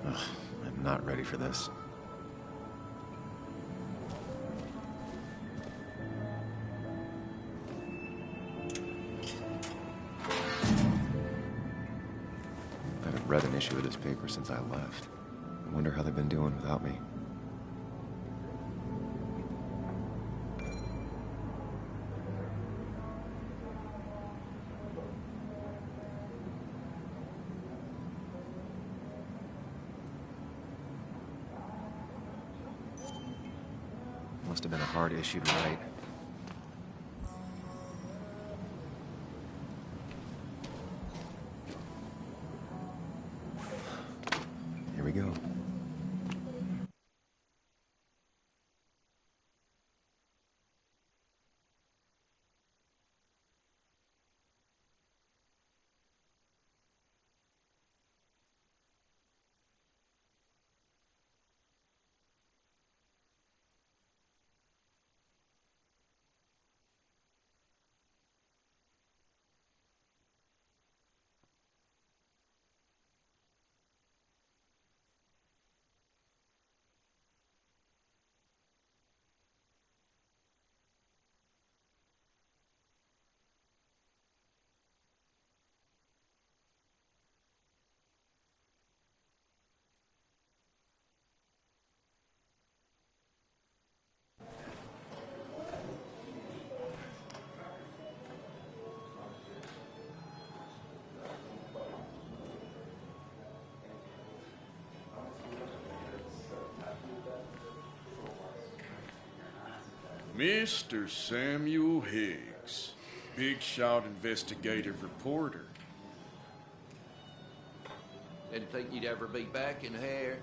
Ugh, I'm not ready for this. I haven't read an issue of this paper since I left. I wonder how they've been doing without me. Must have been a hard issue to write. Here we go. Mr. Samuel Higgs, big shot investigative reporter. Didn't think you'd ever be back in here.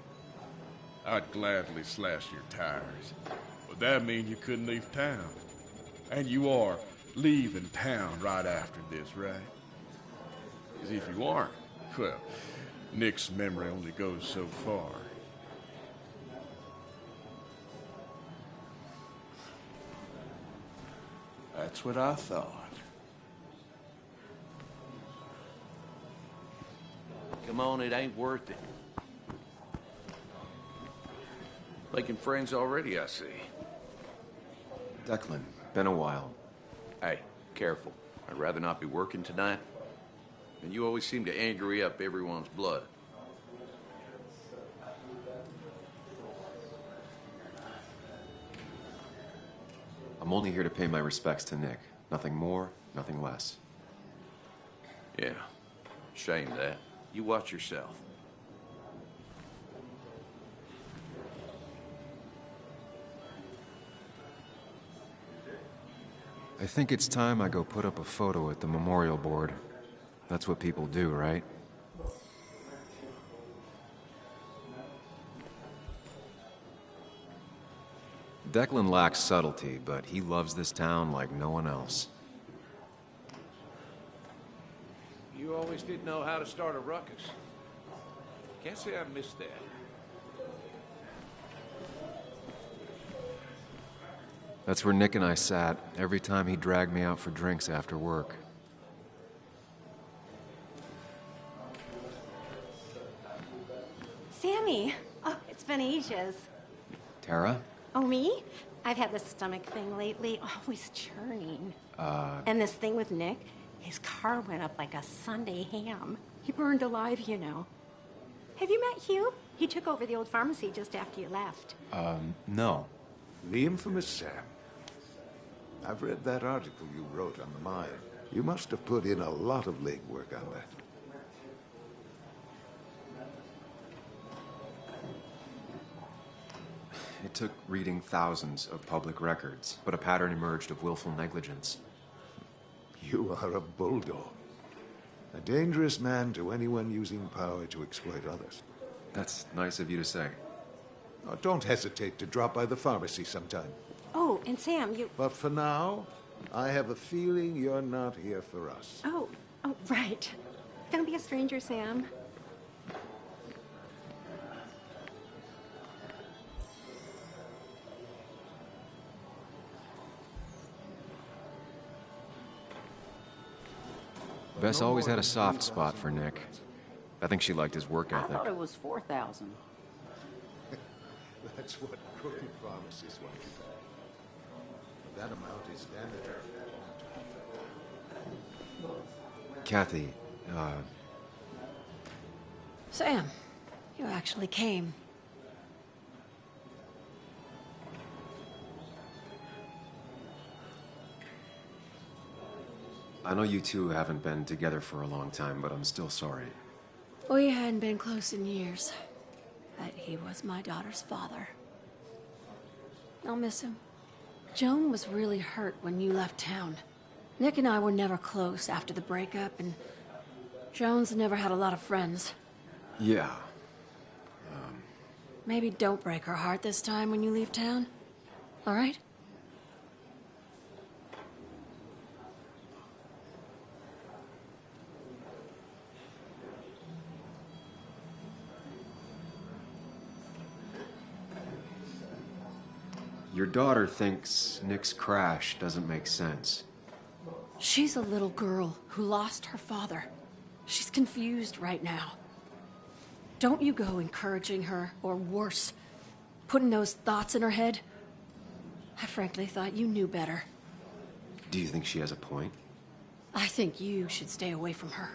I'd gladly slash your tires, but that mean you couldn't leave town. And you are leaving town right after this, right? Because if you aren't, well, Nick's memory only goes so far. That's what I thought. Come on, it ain't worth it. Making friends already, I see. Declan, been a while. Hey, careful. I'd rather not be working tonight. And you always seem to angry up everyone's blood. I'm only here to pay my respects to Nick. Nothing more, nothing less. Yeah, shame that. You watch yourself. I think it's time I go put up a photo at the memorial board. That's what people do, right? Declan lacks subtlety, but he loves this town like no one else. You always did know how to start a ruckus. Can't say I missed that. That's where Nick and I sat every time he dragged me out for drinks after work. Sammy! Oh, it's been ages. Tara? Oh, me? I've had this stomach thing lately, always churning. And this thing with Nick, his car went up like a Sunday ham. He burned alive, you know. Have you met Hugh? He took over the old pharmacy just after you left. No. The infamous Sam. I've read that article you wrote on the mine. You must have put in a lot of legwork on that. It took reading thousands of public records, but a pattern emerged of willful negligence. You are a bulldog. A dangerous man to anyone using power to exploit others. That's nice of you to say. Oh, don't hesitate to drop by the pharmacy sometime. Oh, and Sam, you... But for now, I have a feeling you're not here for us. Oh, right. Don't be a stranger, Sam. Bess always had a soft spot for Nick. I think she liked his work I ethic. thought it was 4,000. That's what crooked pharmacists want to know. But that amount is standard. Kathy, Sam, you actually came. I know you two haven't been together for a long time, but I'm still sorry. We hadn't been close in years, but he was my daughter's father. I'll miss him. Joan was really hurt when you left town. Nick and I were never close after the breakup, and Joan's never had a lot of friends. Yeah. Maybe don't break her heart this time when you leave town, all right? Your daughter thinks Nick's crash doesn't make sense. She's a little girl who lost her father. She's confused right now. Don't you go encouraging her, or worse, putting those thoughts in her head. I frankly thought you knew better. Do you think she has a point? I think you should stay away from her.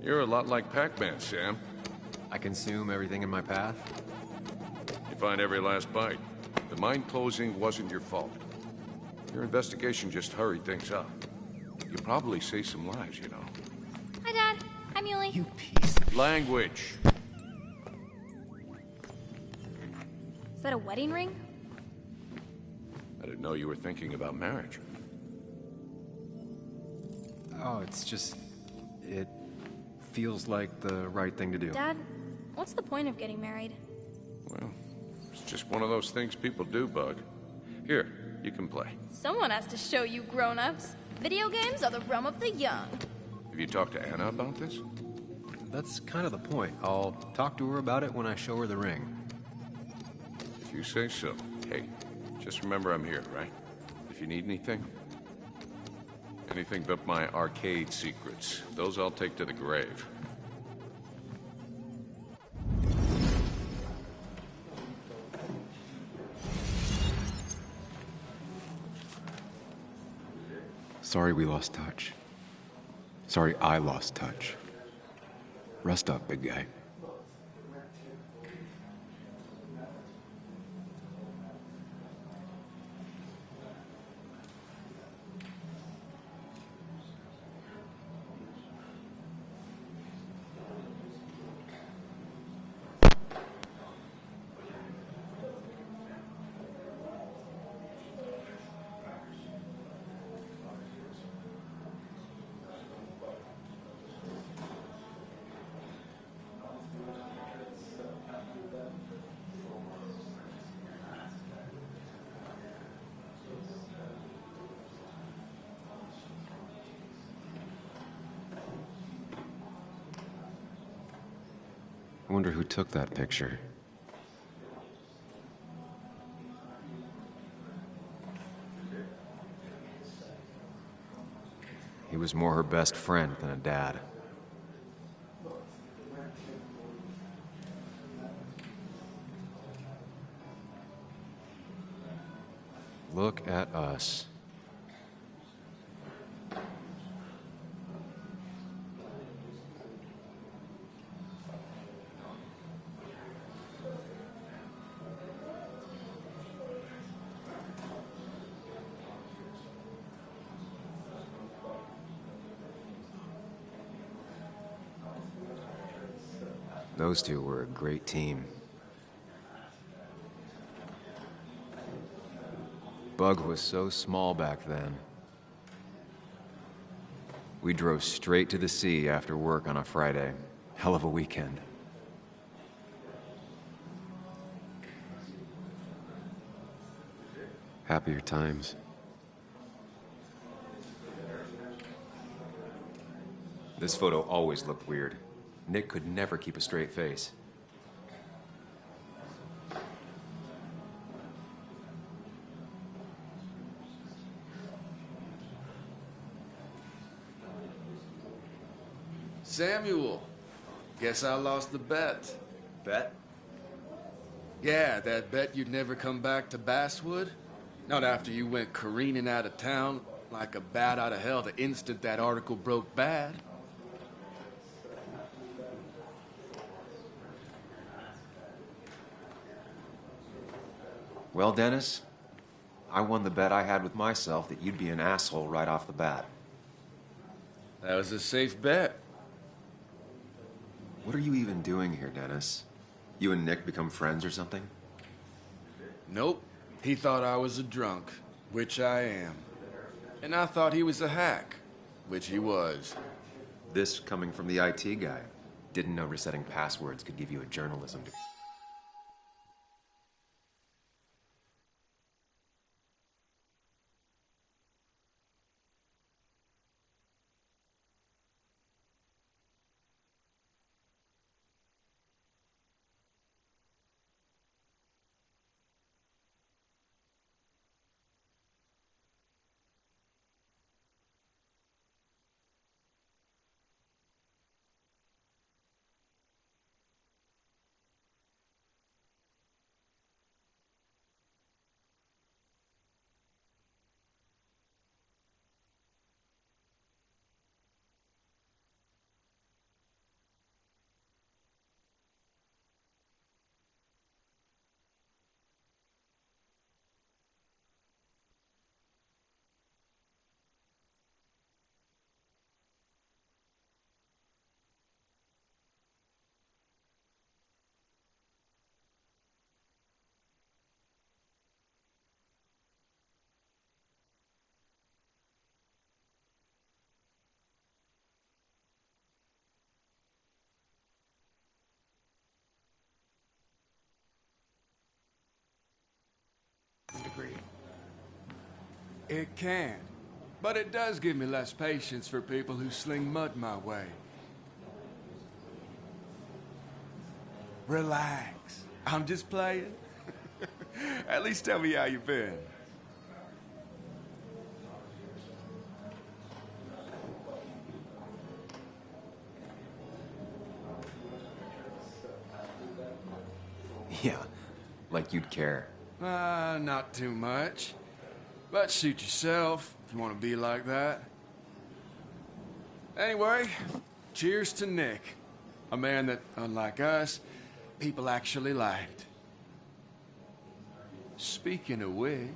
You're a lot like Pac-Man, Sam. I consume everything in my path? You find every last bite. The mine closing wasn't your fault. Your investigation just hurried things up. You probably saved some lives, you know. Hi, Dad. Hi, Muley. You piece of... Language. Is that a wedding ring? I didn't know you were thinking about marriage. Oh, it's just... It feels like the right thing to do. Dad, what's the point of getting married? Well, it's just one of those things people do, Bug. Here, you can play. Someone has to show you grown-ups. Video games are the realm of the young. Have you talked to Anna about this? That's kind of the point. I'll talk to her about it when I show her the ring. If you say so. Hey, just remember I'm here, right? If you need anything. Anything but my arcade secrets. Those I'll take to the grave. Sorry we lost touch. Sorry I lost touch. Rest up, big guy. I wonder who took that picture. He was more her best friend than a dad. Look at us. Those two were a great team. Bug was so small back then. We drove straight to the sea after work on a Friday. Hell of a weekend. Happier times. This photo always looked weird. Nick could never keep a straight face. Samuel, guess I lost the bet. Bet? Yeah, that bet you'd never come back to Basswood? Not after you went careening out of town like a bat out of hell the instant that article broke bad. Well, Dennis, I won the bet I had with myself that you'd be an asshole right off the bat. That was a safe bet. What are you even doing here, Dennis? You and Nick become friends or something? Nope. He thought I was a drunk, which I am. And I thought he was a hack, which he was. This coming from the IT guy. Didn't know resetting passwords could give you a journalism degree. It can. But it does give me less patience for people who sling mud my way. Relax. I'm just playing. At least tell me how you've been. Yeah, like you'd care. Not too much. But suit yourself, if you want to be like that. Anyway, cheers to Nick. A man that, unlike us, people actually liked. Speaking of which...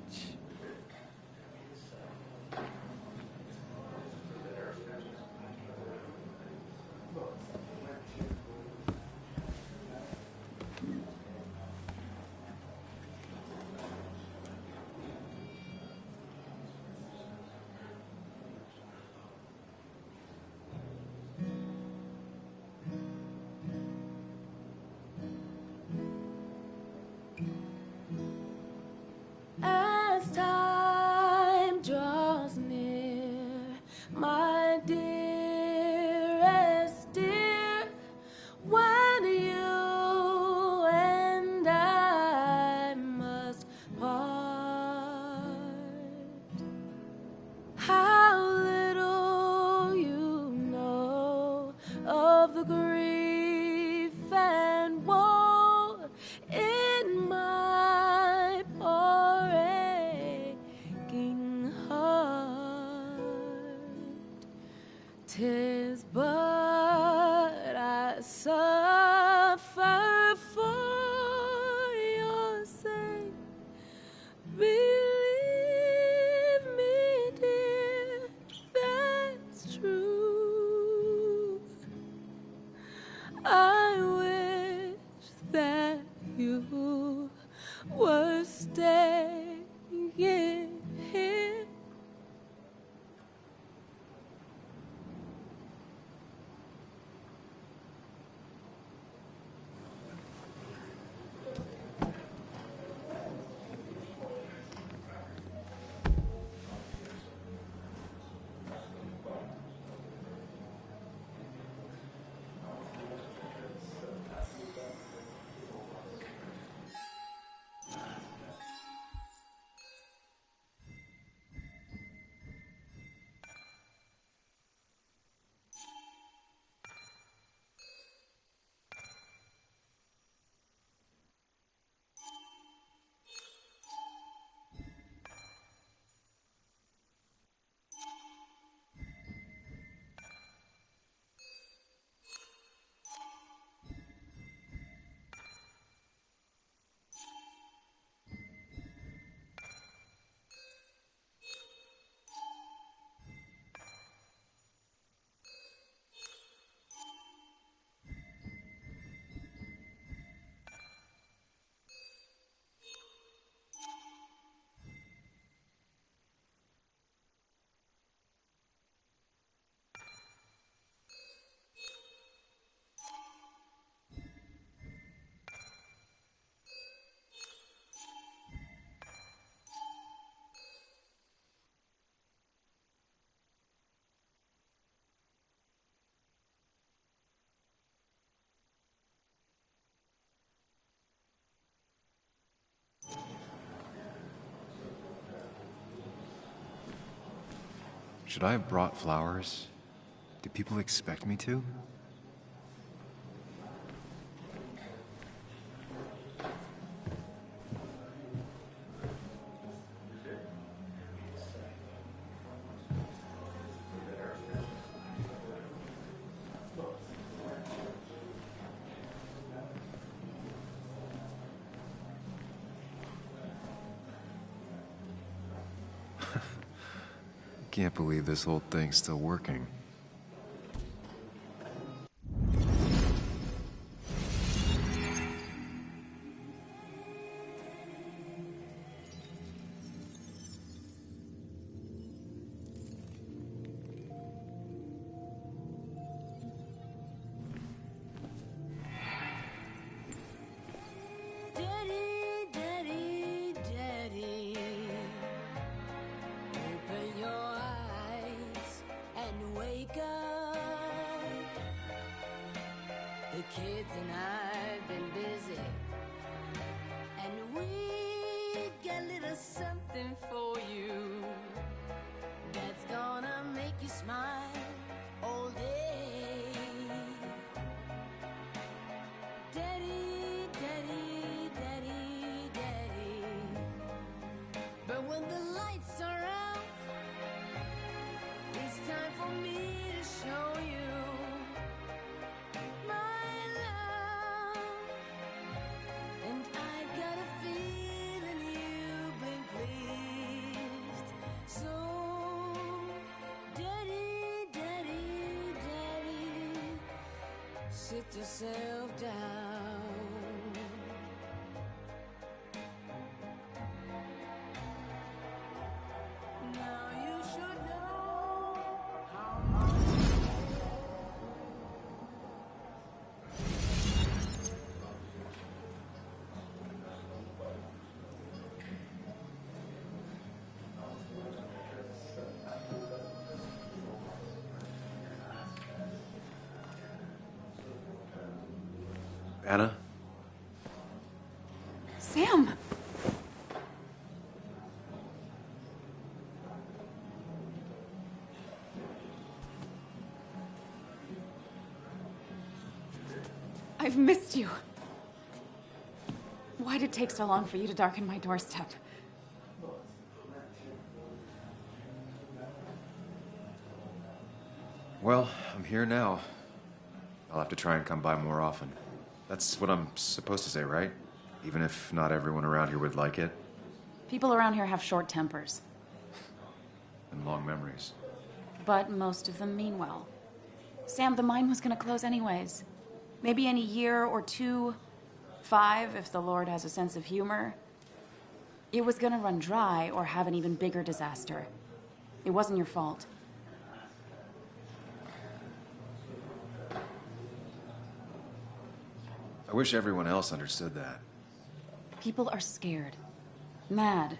Should I have brought flowers? Do people expect me to? Can't believe this whole thing's still working. Daddy, daddy, daddy, open your eyes and wake up. The kids and I've been busy, and we got a little something for you that's gonna make you smile all day. Daddy, daddy, daddy, daddy. But when the lights are out, it's time for me to show you my love. And I got a feeling you've been pleased. So, daddy, daddy, daddy, sit yourself down. Now you should know how much. Anna? Sam! I've missed you. Why did it take so long for you to darken my doorstep? Well, I'm here now. I'll have to try and come by more often. That's what I'm supposed to say, right? Even if not everyone around here would like it. People around here have short tempers, And long memories. but most of them mean well. Sam, the mine was gonna close anyways. Maybe in a year or 2, 5, if the Lord has a sense of humor. It was gonna run dry or have an even bigger disaster. It wasn't your fault. I wish everyone else understood that. People are scared. Mad.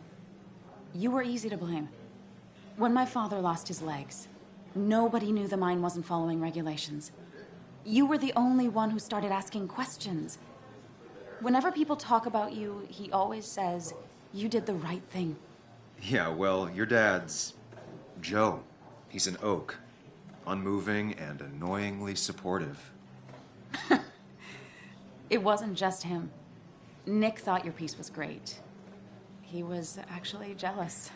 You were easy to blame. When my father lost his legs, nobody knew the mine wasn't following regulations. You were the only one who started asking questions. Whenever people talk about you, he always says, you did the right thing. Yeah, well, your dad's Joe. He's an oak. Unmoving and annoyingly supportive. It wasn't just him. Nick thought your piece was great. He was actually jealous.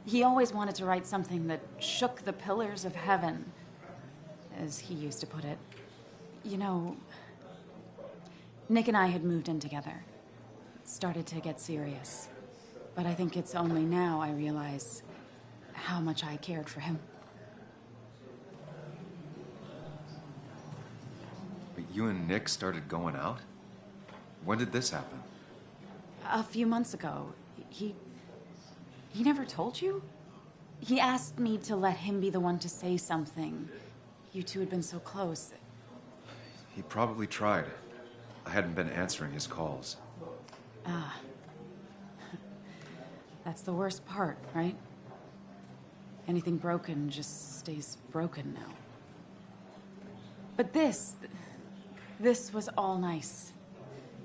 He always wanted to write something that shook the pillars of heaven, as he used to put it. You know, Nick and I had moved in together. It started to get serious. But I think it's only now I realize how much I cared for him. But you and Nick started going out? When did this happen? A few months ago, he never told you? He asked me to let him be the one to say something. You two had been so close. He probably tried. I hadn't been answering his calls. That's the worst part, right? Anything broken just stays broken now. But this was all nice.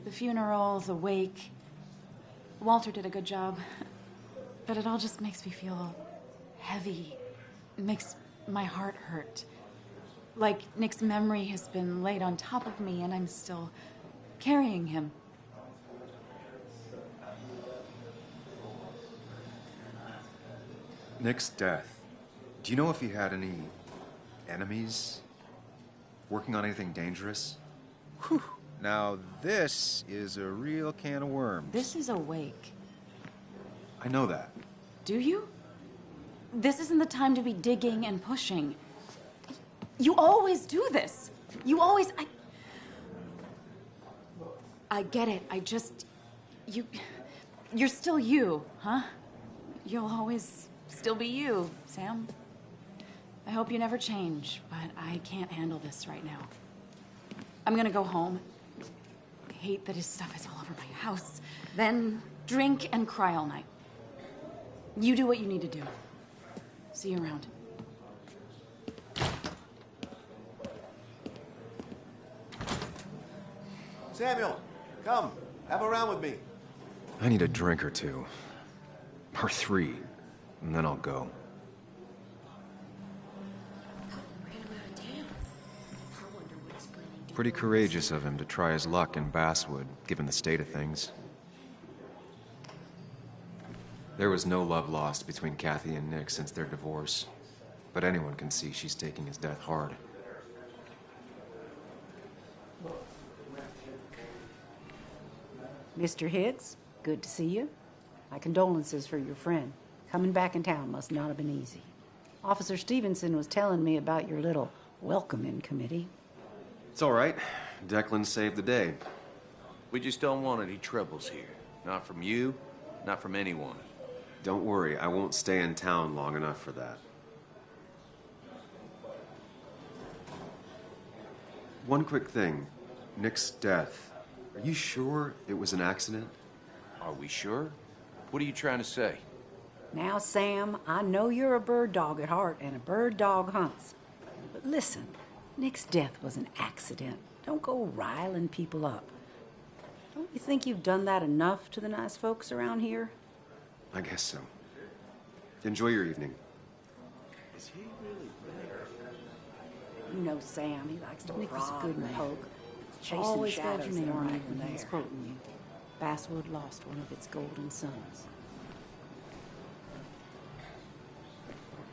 The funeral, the wake. Walter did a good job. But it all just makes me feel heavy makes my heart hurt. Like Nick's memory has been laid on top of me and I'm still carrying him. Nick's death. Do you know if he had any enemies? Working on anything dangerous? Whew. Now this is a real can of worms. This is a wake. I know that. Do you? This isn't the time to be digging and pushing. You always do this. You always... I get it. I just... You're still you, huh? You'll always still be you, Sam. I hope you never change, but I can't handle this right now. I'm gonna go home. I hate that his stuff is all over my house. Then drink and cry all night. You do what you need to do. See you around. Samuel, come. Have a round with me. I need a drink or two. Or 3. And then I'll go. Pretty courageous of him to try his luck in Basswood, given the state of things. There was no love lost between Kathy and Nick since their divorce, but anyone can see she's taking his death hard. Mr. Hicks, good to see you. My condolences for your friend. Coming back in town must not have been easy. Officer Stevenson was telling me about your little welcoming committee. It's all right. Declan saved the day. We just don't want any troubles here. Not from you, not from anyone. Don't worry, I won't stay in town long enough for that. One quick thing. Nick's death. Are you sure it was an accident? Are we sure? What are you trying to say? Now, Sam, I know you're a bird dog at heart and a bird dog hunts. But listen, Nick's death was an accident. Don't go riling people up. Don't you think you've done that enough to the nice folks around here? I guess so. Enjoy your evening. Is he really there? You know Sam, he likes to Nick was a good man. Poke. Chasing always shadows your name that aren't even there. He's quoting you. Basswood lost one of its golden sons.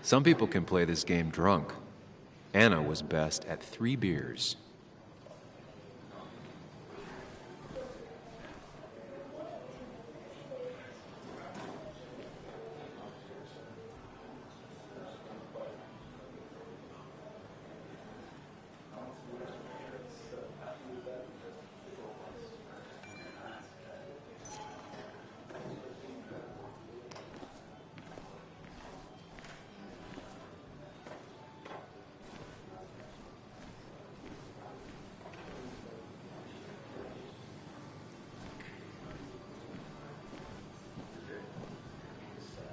Some people can play this game drunk. Anna was best at 3 beers.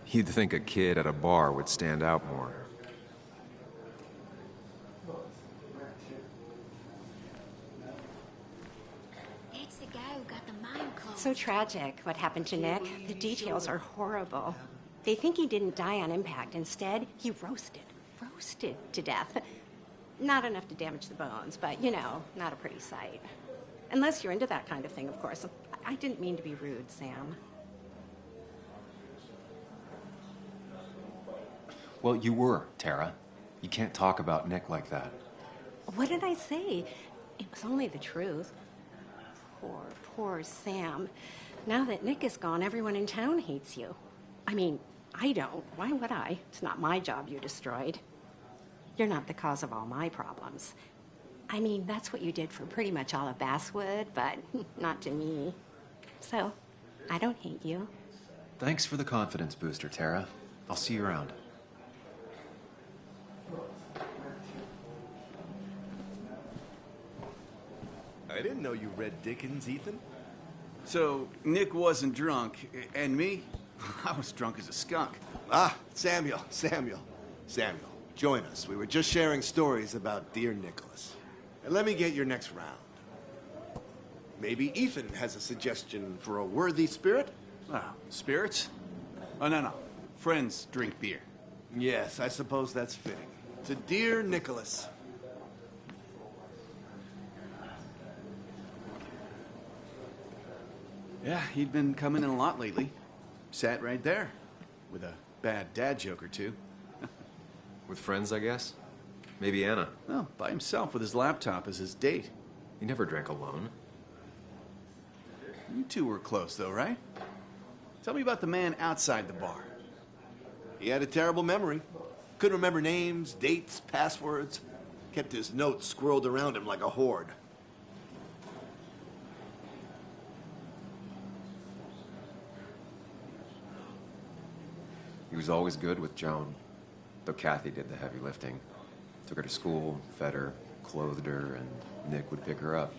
You'd think a kid at a bar would stand out more. It's the guy who got the mine closed. So tragic what happened to Nick. The details are horrible. They think he didn't die on impact. Instead, he roasted to death. Not enough to damage the bones, but, you know, not a pretty sight. Unless you're into that kind of thing, of course. I didn't mean to be rude, Sam. Well, you were, Tara. You can't talk about Nick like that. What did I say? It was only the truth. Poor Sam. Now that Nick is gone, everyone in town hates you. I mean, I don't. Why would I? It's not my job you destroyed. You're not the cause of all my problems. I mean, that's what you did for pretty much all of Basswood, but not to me. So, I don't hate you. Thanks for the confidence booster, Tara. I'll see you around. I didn't know you read Dickens, Ethan. So, Nick wasn't drunk, and me? I was drunk as a skunk. Ah, Samuel, join us. We were just sharing stories about dear Nicholas. And let me get your next round. Maybe Ethan has a suggestion for a worthy spirit? Oh, spirits? Oh, no. Friends drink beer. Yes, I suppose that's fitting. To dear Nicholas. Yeah, he'd been coming in a lot lately. Sat right there, with a bad dad joke or two. With friends, I guess? Maybe Anna. No, by himself with his laptop as his date. He never drank alone. You two were close, though, right? Tell me about the man outside the bar. He had a terrible memory. Couldn't remember names, dates, passwords. Kept his notes squirreled around him like a hoard. He was always good with Joan, though Kathy did the heavy lifting. Took her to school, fed her, clothed her, and Nick would pick her up.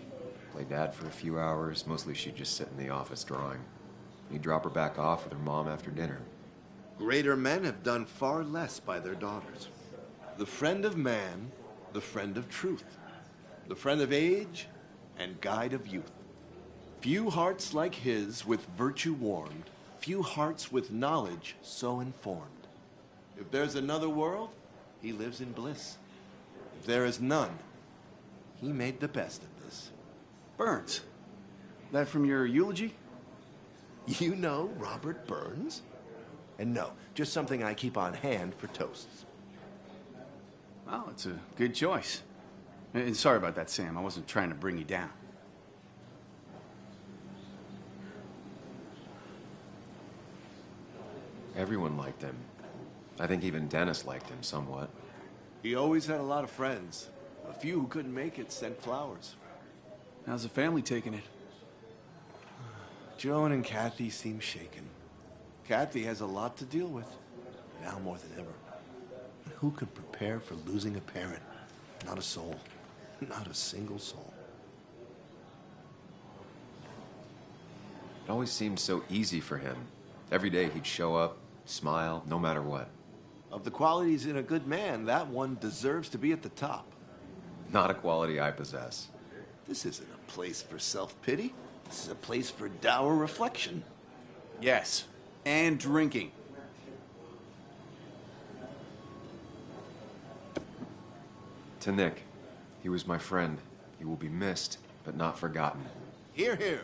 Play dad for a few hours. Mostly she'd just sit in the office drawing. He'd drop her back off with her mom after dinner. Greater men have done far less by their daughters. The friend of man, the friend of truth. The friend of age, and guide of youth. Few hearts like his with virtue warmed. Few hearts with knowledge so informed. If there's another world, he lives in bliss. If there is none, he made the best of this. Burns. That from your eulogy? You know Robert Burns? And no, just something I keep on hand for toasts. Well, it's a good choice. And sorry about that, Sam. I wasn't trying to bring you down. Everyone liked him. I think even Dennis liked him somewhat. He always had a lot of friends. A few who couldn't make it sent flowers. How's the family taking it? Joan and Kathy seem shaken. Kathy has a lot to deal with, now more than ever. And who could prepare for losing a parent? Not a soul. Not a single soul. It always seemed so easy for him. Every day he'd show up, smile, no matter what. Of the qualities in a good man, that one deserves to be at the top. Not a quality I possess. This isn't a place for self-pity. This is a place for dour reflection. Yes, and drinking. To Nick, he was my friend. He will be missed, but not forgotten. Hear, hear.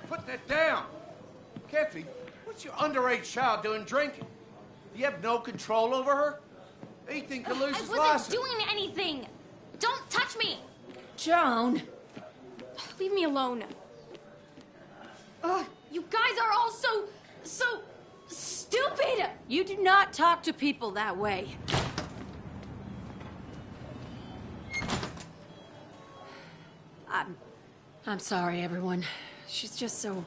Put that down. Kathy, what's your underage child doing drinking? You have no control over her? Ethan could lose his I license. wasn't doing anything. Don't touch me. Joan! Leave me alone. You guys are all so stupid. You do not talk to people that way. I'm sorry, everyone. She's just so...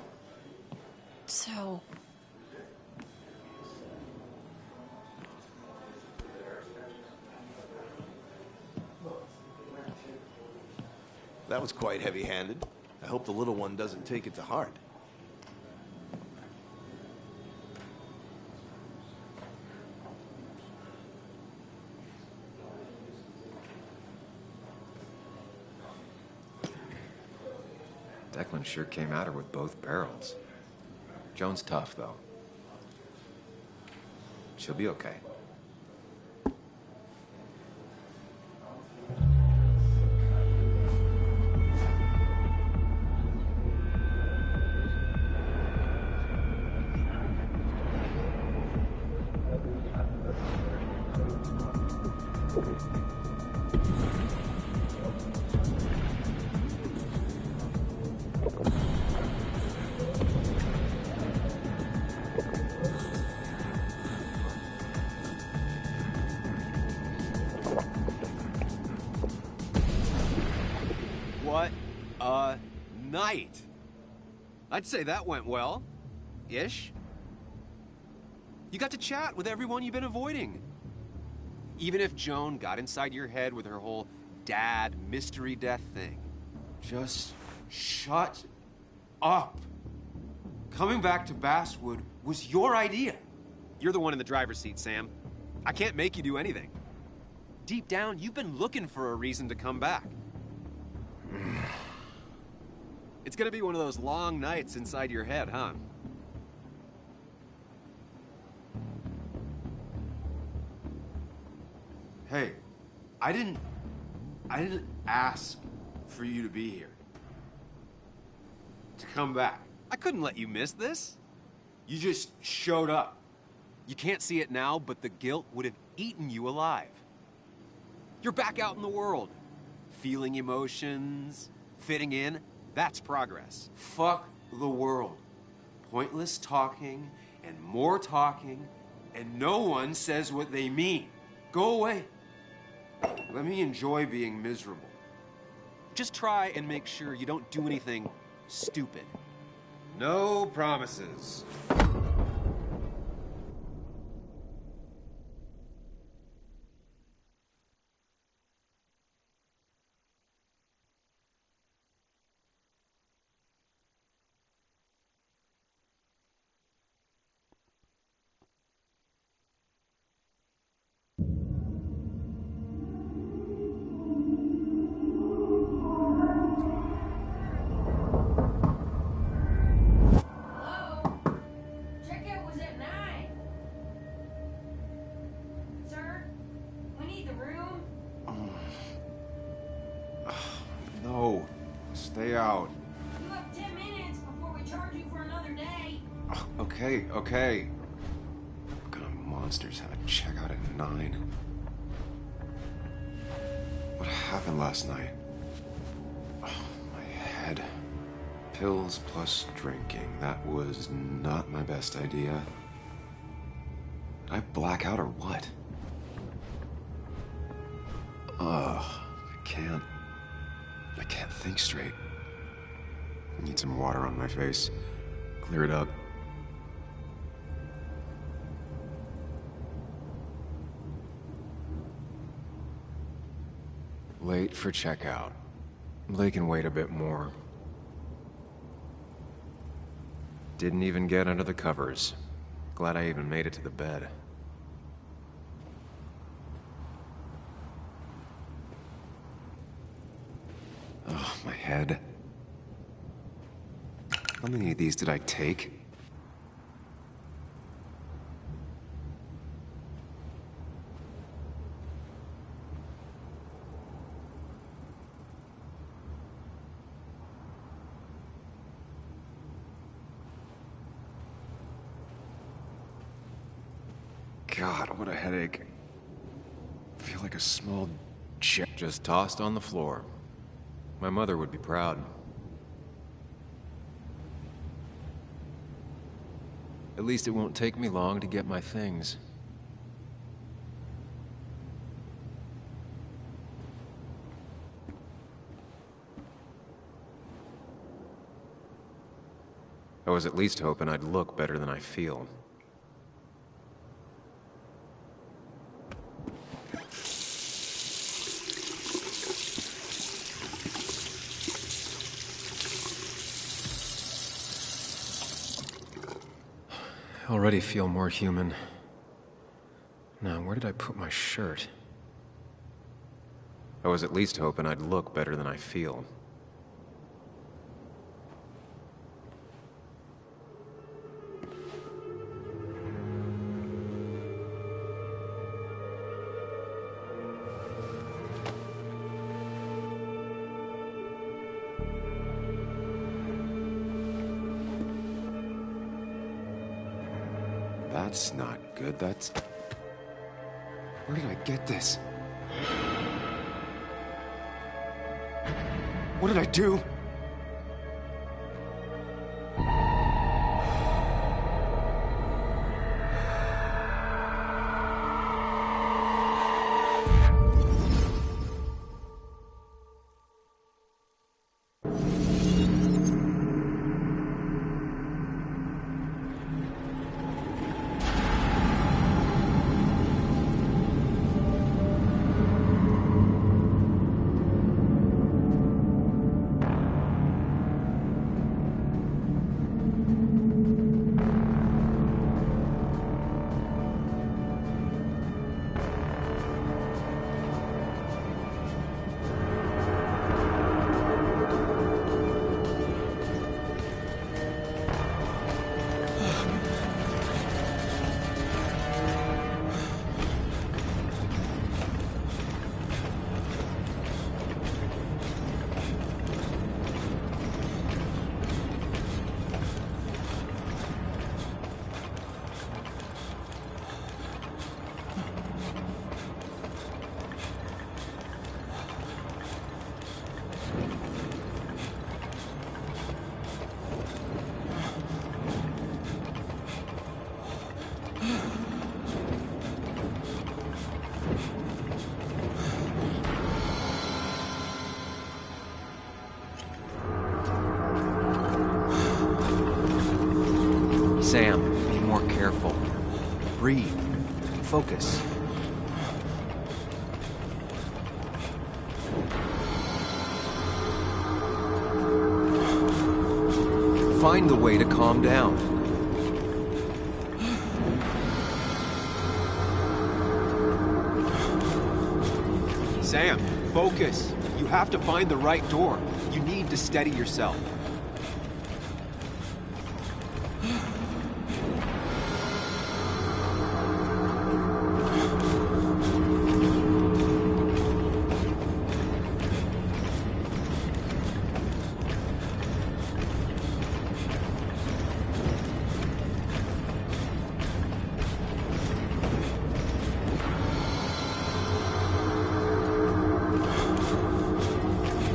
That was quite heavy-handed. I hope the little one doesn't take it to heart. Declan sure came at her with both barrels. Joan's tough, though. She'll be okay. What a night! I'd say that went well. Ish. You got to chat with everyone you've been avoiding. Even if Joan got inside your head with her whole dad mystery death thing. Just shut up. Coming back to Basswood was your idea. You're the one in the driver's seat, Sam. I can't make you do anything. Deep down, you've been looking for a reason to come back. It's gonna be one of those long nights inside your head, huh? Hey, I didn't ask for you to be here. To come back. I couldn't let you miss this. You just showed up. You can't see it now, but the guilt would have eaten you alive. You're back out in the world. Feeling emotions, fitting in, that's progress. Fuck the world. Pointless talking and more talking, and no one says what they mean. Go away. Let me enjoy being miserable. Just try and make sure you don't do anything stupid. No promises. No, stay out. You have 10 minutes before we charge you for another day. Okay. What kind of monsters have a checkout at 9? What happened last night? Oh, my head. Pills plus drinking. That was not my best idea. Did I black out or what? Ugh, I can't think straight. I need some water on my face. Clear it up. Late for checkout. They can wait a bit more. Didn't even get under the covers. Glad I even made it to the bed. Oh, my head. How many of these did I take? God, what a headache. I feel like a small jet. Just tossed on the floor. My mother would be proud. At least it won't take me long to get my things. I was at least hoping I'd look better than I feel. I already feel more human. Now, where did I put my shirt? I was at least hoping I'd look better than I feel. That's not good. That's... Where did I get this? What did I do? focus. Find the way to calm down. Sam, focus. You have to find the right door. You need to steady yourself.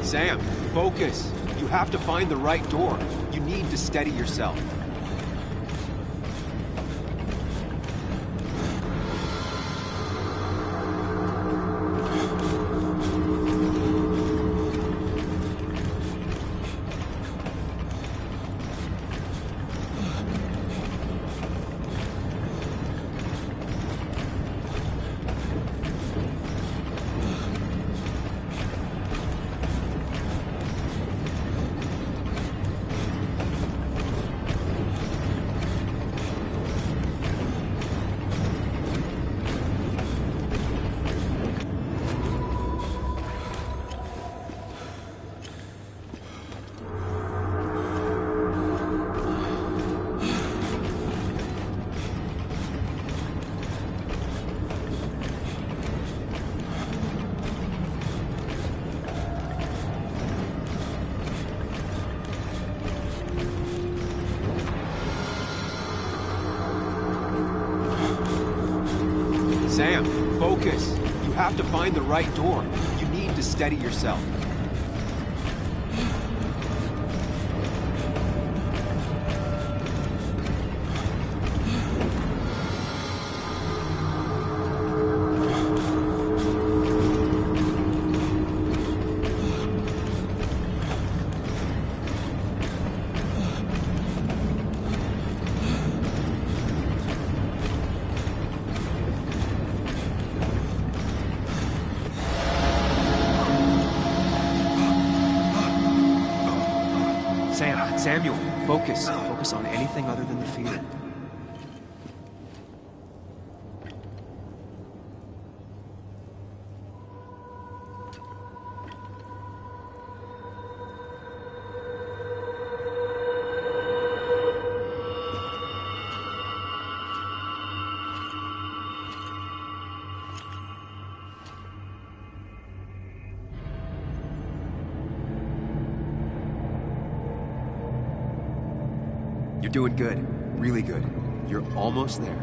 Sam, focus. You have to find the right door. You need to steady yourself. Sam, focus. You have to find the right door. You need to steady yourself. Samuel, focus. Focus on anything other than the fear. You're doing good. Really good. You're almost there.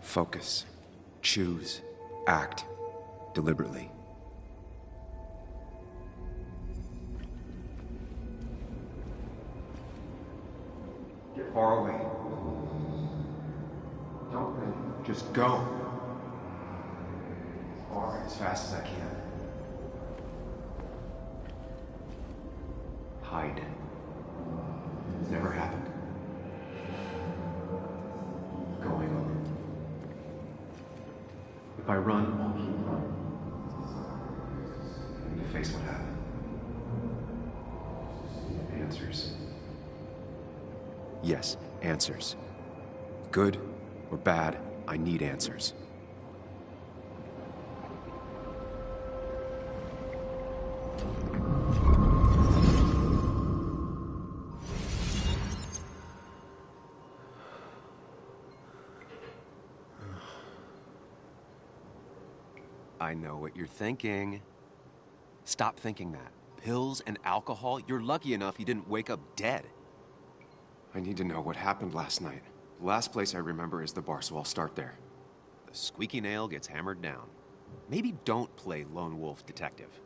Focus. Choose. Act. Deliberately. Get far away. Don't think. Just go. As far, as fast as I can. Hide. It's never happened. Going on. If I run, I'll keep running. I need to face what happened. Answers. Yes, answers. Good or bad, I need answers. I know what you're thinking. Stop thinking that. Pills and alcohol, you're lucky enough you didn't wake up dead. I need to know what happened last night. The last place I remember is the bar, so I'll start there. The squeaky nail gets hammered down. Maybe don't play lone wolf detective.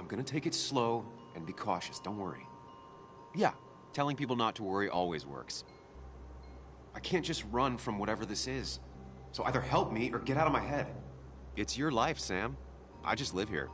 gonna take it slow and be cautious, don't worry. Yeah, telling people not to worry always works. I can't just run from whatever this is. So either help me or get out of my head. It's your life, Sam. I just live here.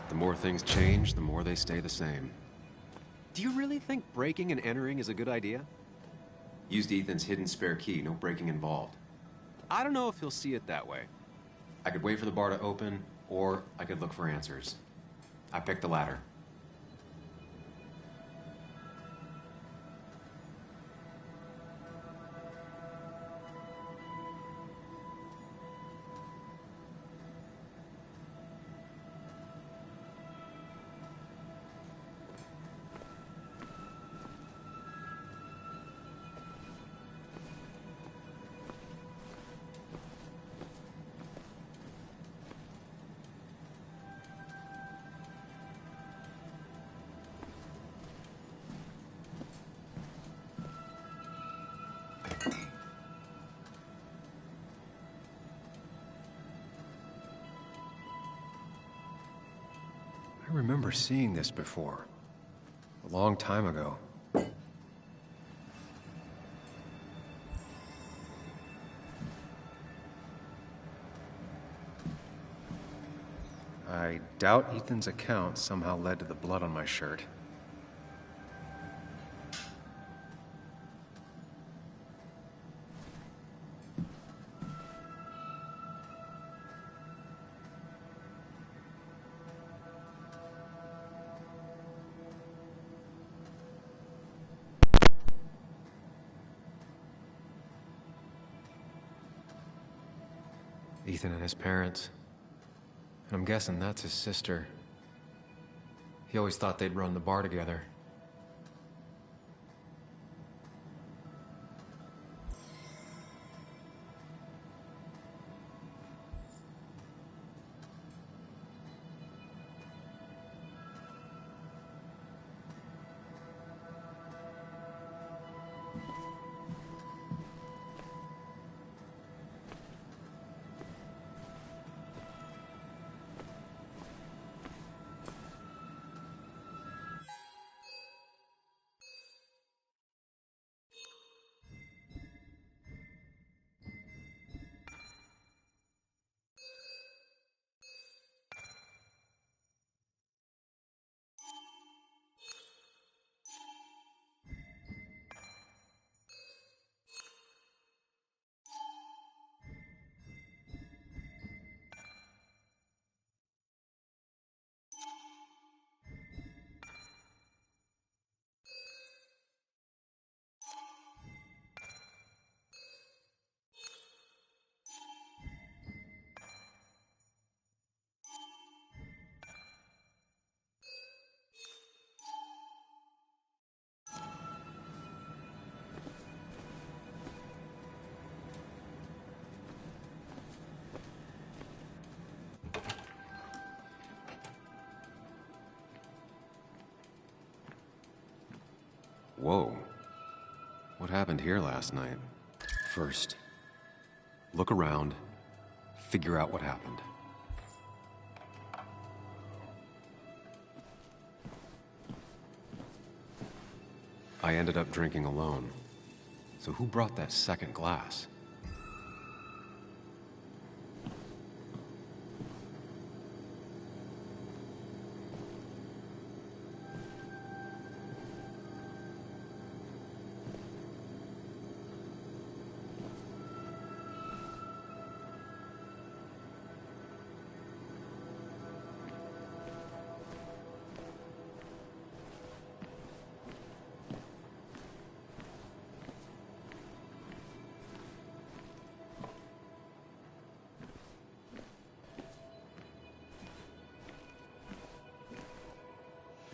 The more things change, the more they stay the same. Do you really think breaking and entering is a good idea? Used Ethan's hidden spare key, no breaking involved. I don't know if he'll see it that way. I could wait for the bar to open, or I could look for answers. I picked the latter. I remember seeing this before. A long time ago. I doubt Ethan's account somehow led to the blood on my shirt. Ethan and his parents. And I'm guessing that's his sister. He always thought they'd run the bar together. Whoa. What happened here last night? First, look around, figure out what happened. I ended up drinking alone. So who brought that second glass?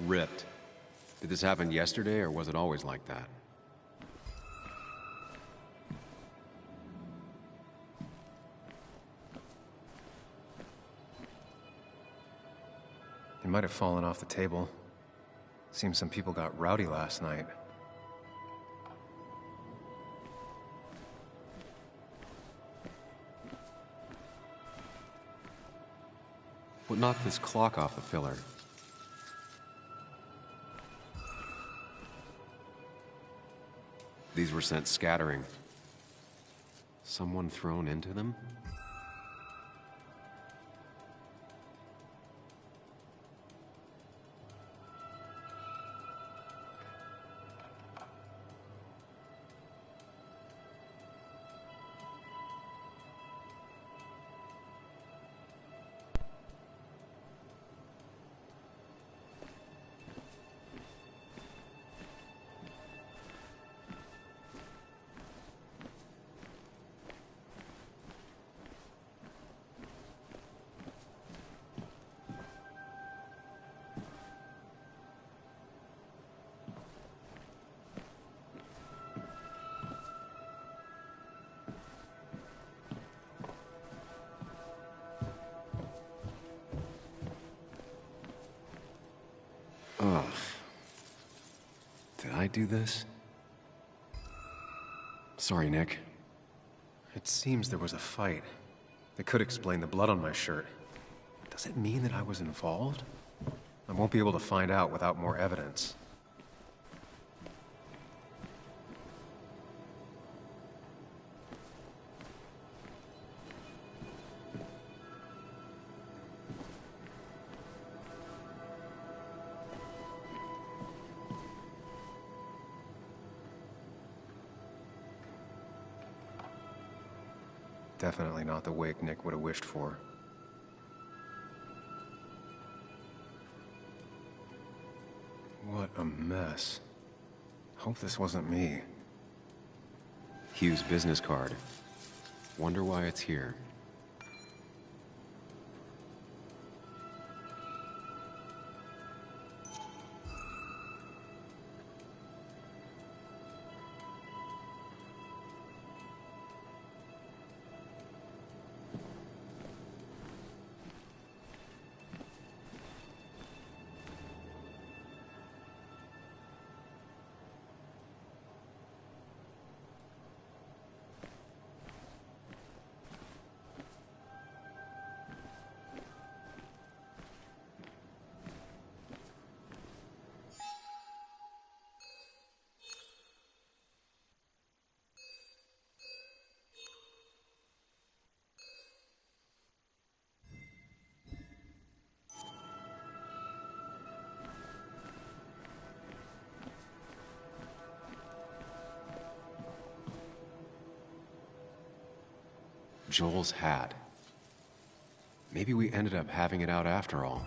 ripped. Did this happen yesterday, or was it always like that? It might have fallen off the table. Seems some people got rowdy last night. What knocked this clock off the pillar? These were sent scattering. Someone thrown into them? Ugh. Did I do this? Sorry, Nick. It seems there was a fight. That could explain the blood on my shirt. Does it mean that I was involved? I won't be able to find out without more evidence. Definitely not the wake Nick would have wished for. What a mess. Hope this wasn't me. Hugh's business card. Wonder why it's here. Joel's hat. Maybe we ended up having it out after all.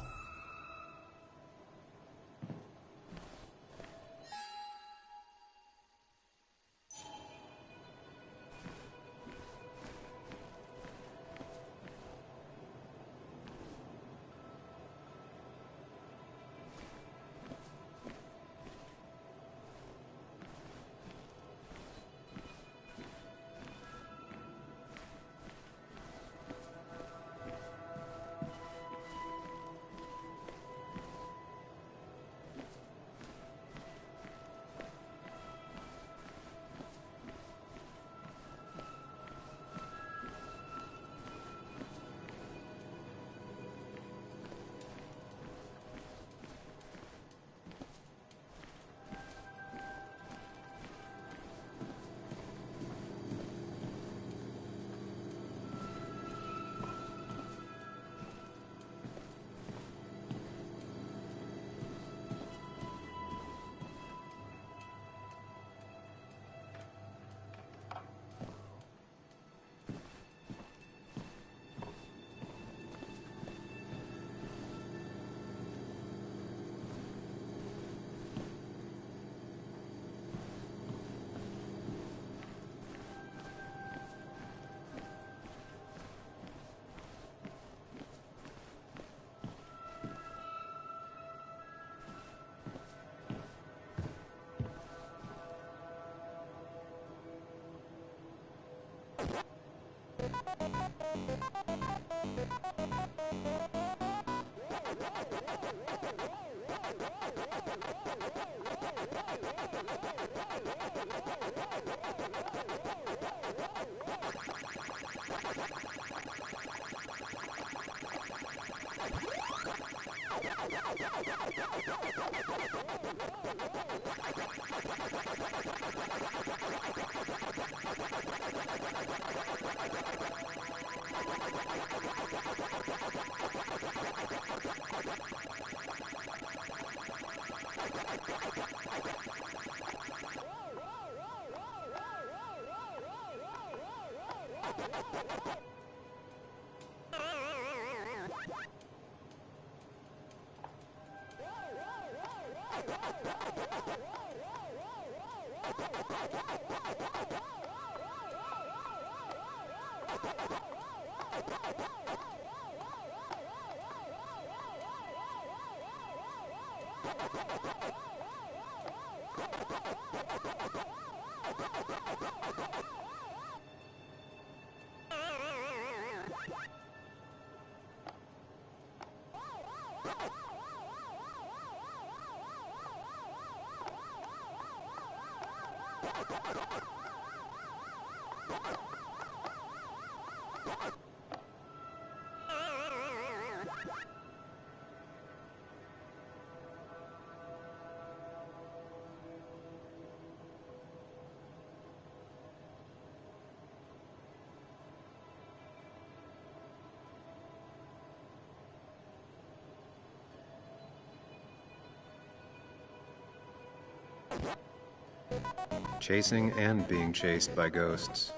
Chasing and being chased by ghosts.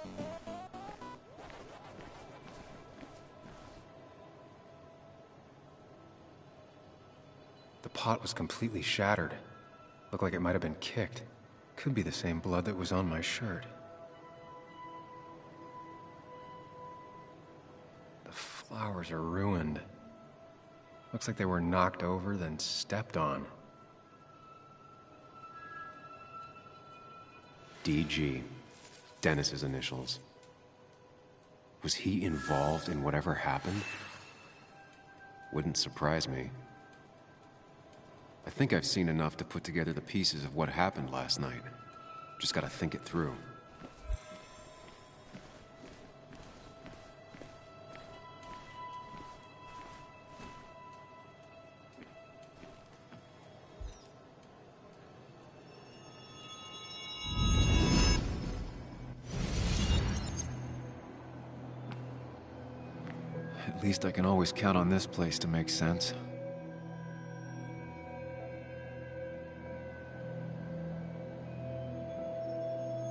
The pot was completely shattered. Looked like it might have been kicked. Could be the same blood that was on my shirt. The flowers are ruined. Looks like they were knocked over, then stepped on. DG. Dennis's initials. Was he involved in whatever happened? Wouldn't surprise me. I think I've seen enough to put together the pieces of what happened last night. Just gotta think it through. At least I can always count on this place to make sense.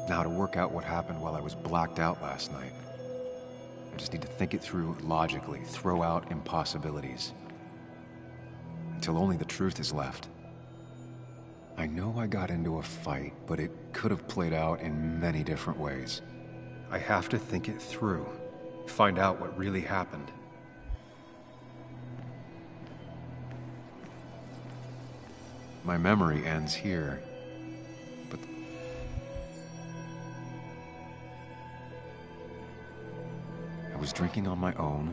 Now to work out what happened while I was blacked out last night. I just need to think it through logically, throw out impossibilities. Until only the truth is left. I know I got into a fight, but it could have played out in many different ways. I have to think it through, find out what really happened. My memory ends here, but I was drinking on my own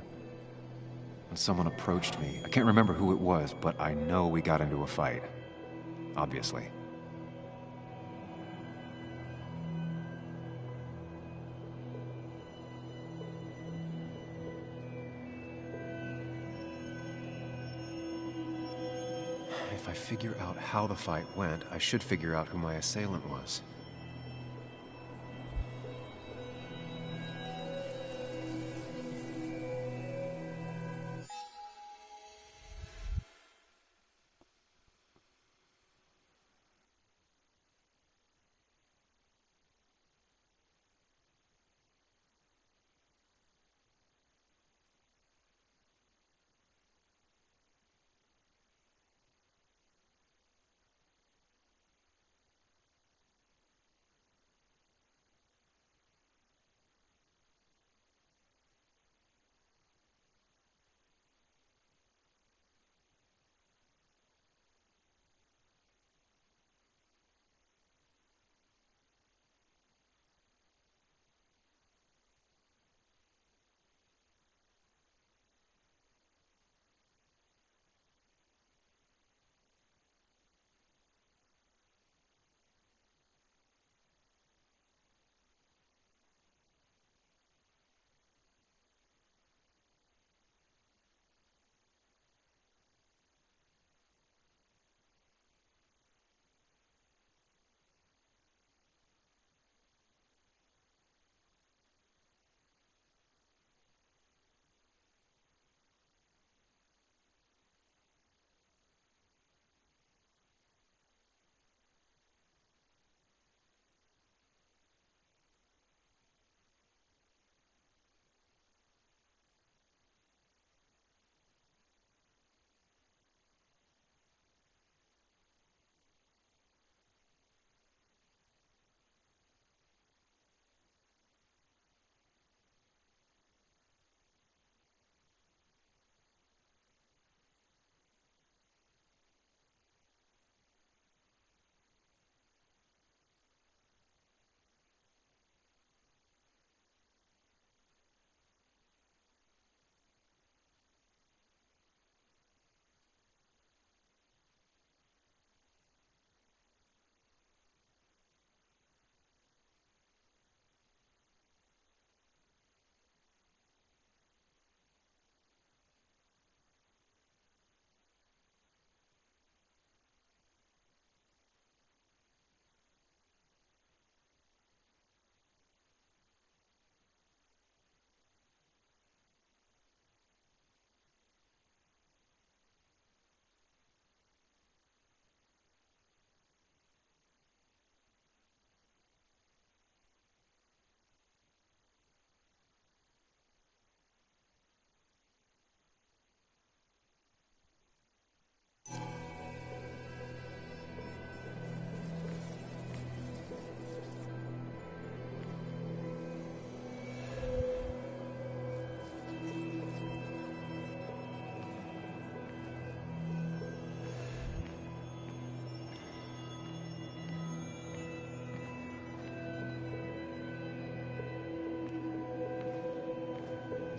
when someone approached me. I can't remember who it was, but I know we got into a fight. Obviously. If I figure out how the fight went, I should figure out who my assailant was.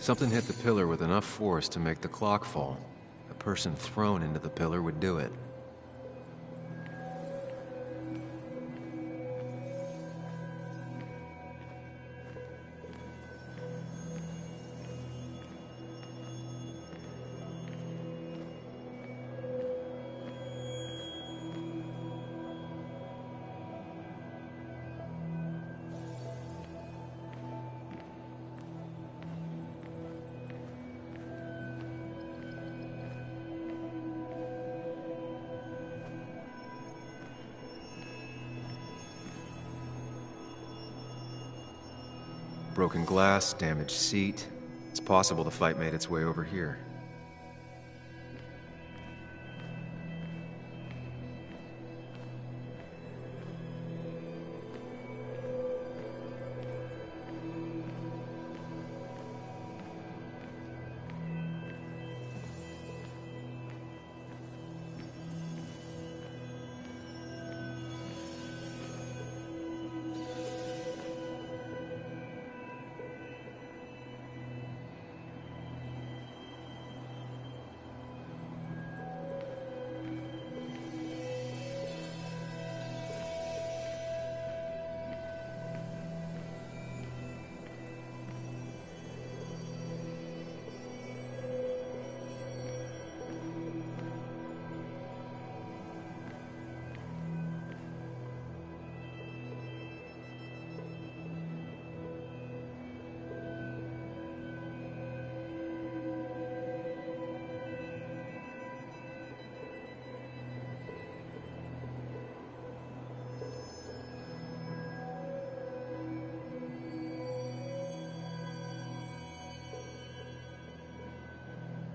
Something hit the pillar with enough force to make the clock fall. A person thrown into the pillar would do it. Broken glass, damaged seat. It's possible the fight made its way over here.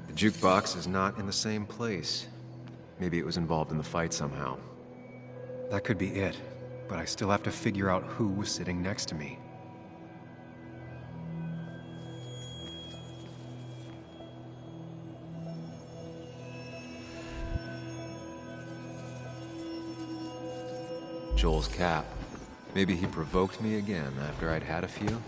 The jukebox is not in the same place. Maybe it was involved in the fight somehow. That could be it, but I still have to figure out who was sitting next to me. Joel's cap. Maybe he provoked me again after I'd had a few?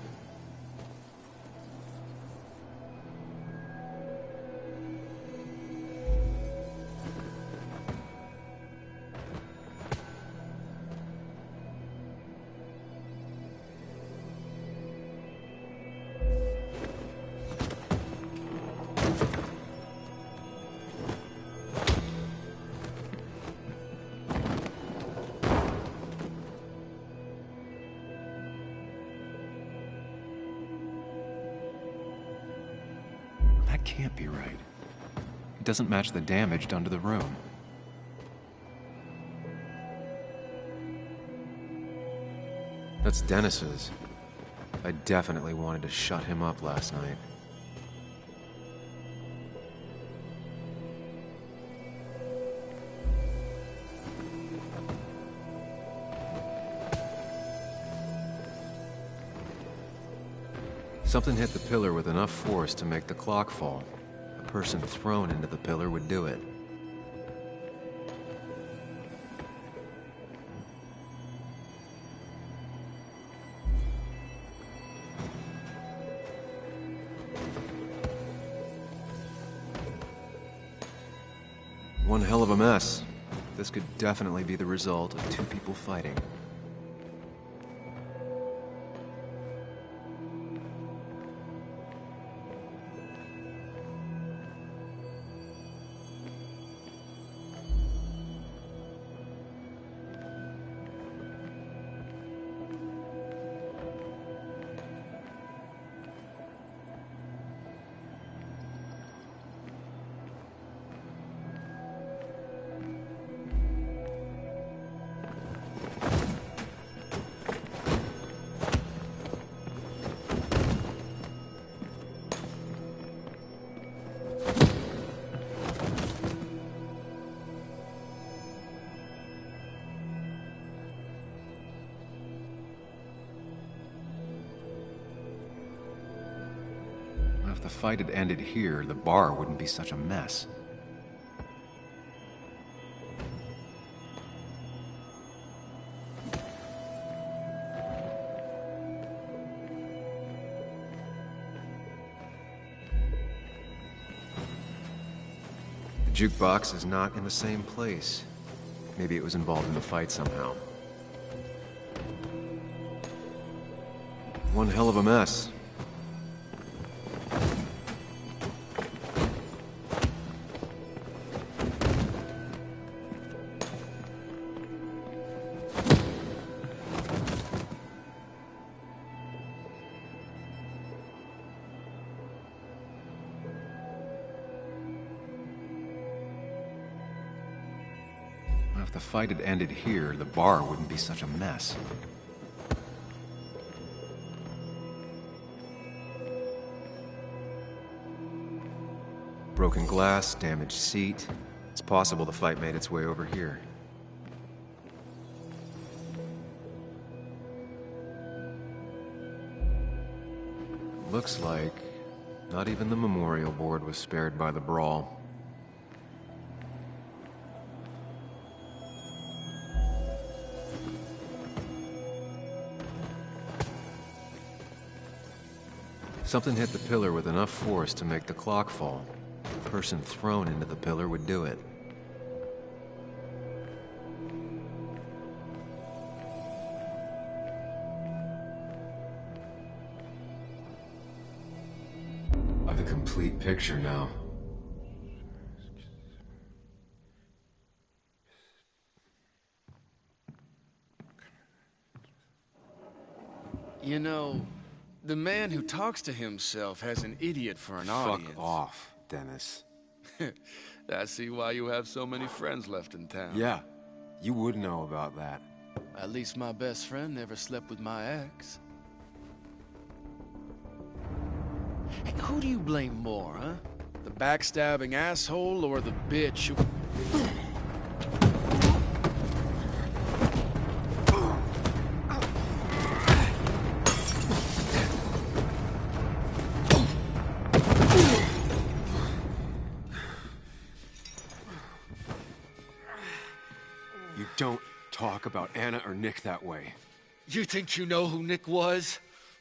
Can't be right. It doesn't match the damage done to the room. That's Dennis's. I definitely wanted to shut him up last night. Something hit the pillar with enough force to make the clock fall. A person thrown into the pillar would do it. One hell of a mess. This could definitely be the result of two people fighting. If the fight had ended here, the bar wouldn't be such a mess. jukebox is not in the same place. Maybe it was involved in the fight somehow. One hell of a mess. If the fight had ended here, the bar wouldn't be such a mess. Broken glass, damaged seat. It's possible the fight made its way over here. Looks like not even the memorial board was spared by the brawl. Something hit the pillar with enough force to make the clock fall. The person thrown into the pillar would do it. I have a complete picture now. You know, the man who talks to himself has an idiot for an audience. Fuck off, Dennis. I see why you have so many friends left in town. Yeah, you would know about that. At least my best friend never slept with my ex. Hey, who do you blame more, huh? The backstabbing asshole or the bitch who... Don't talk about Anna or Nick that way. You think you know who Nick was?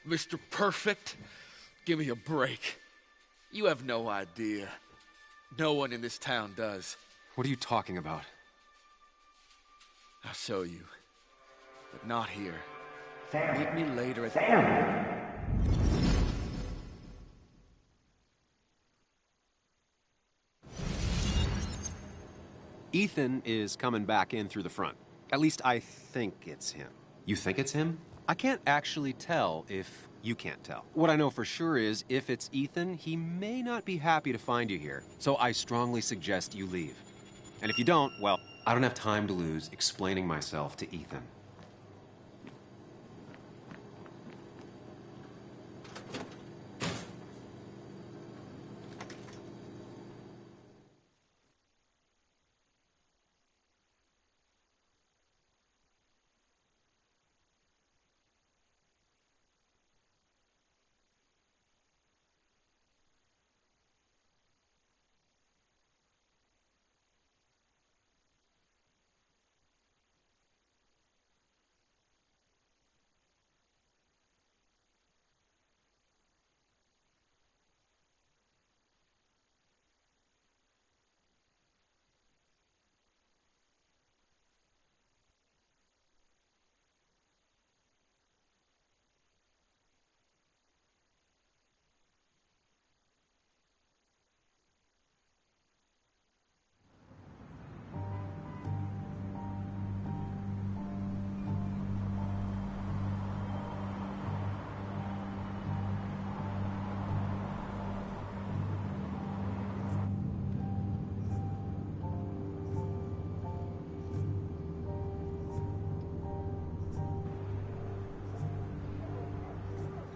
Mr. Perfect? Give me a break. You have no idea. No one in this town does. What are you talking about? I'll show you. But not here. Meet me later at... Ethan is coming back in through the front. At least I think it's him. You think it's him? I can't actually tell if you can't tell. What I know for sure is if it's Ethan, he may not be happy to find you here. So I strongly suggest you leave. And if you don't, well... I don't have time to lose explaining myself to Ethan.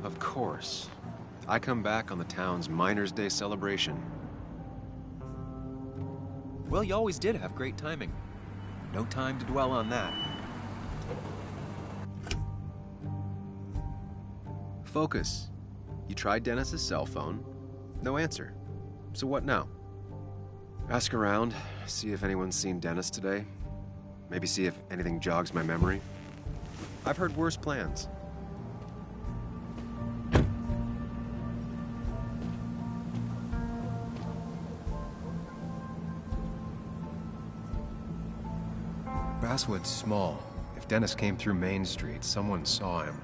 Of course. I come back on the town's Miners' Day celebration. Well, you always did have great timing. No time to dwell on that. Focus. You tried Dennis's cell phone. No answer. So what now? Ask around, see if anyone's seen Dennis today. Maybe see if anything jogs my memory. I've heard worse plans. Basswood's small. If Dennis came through Main Street, someone saw him.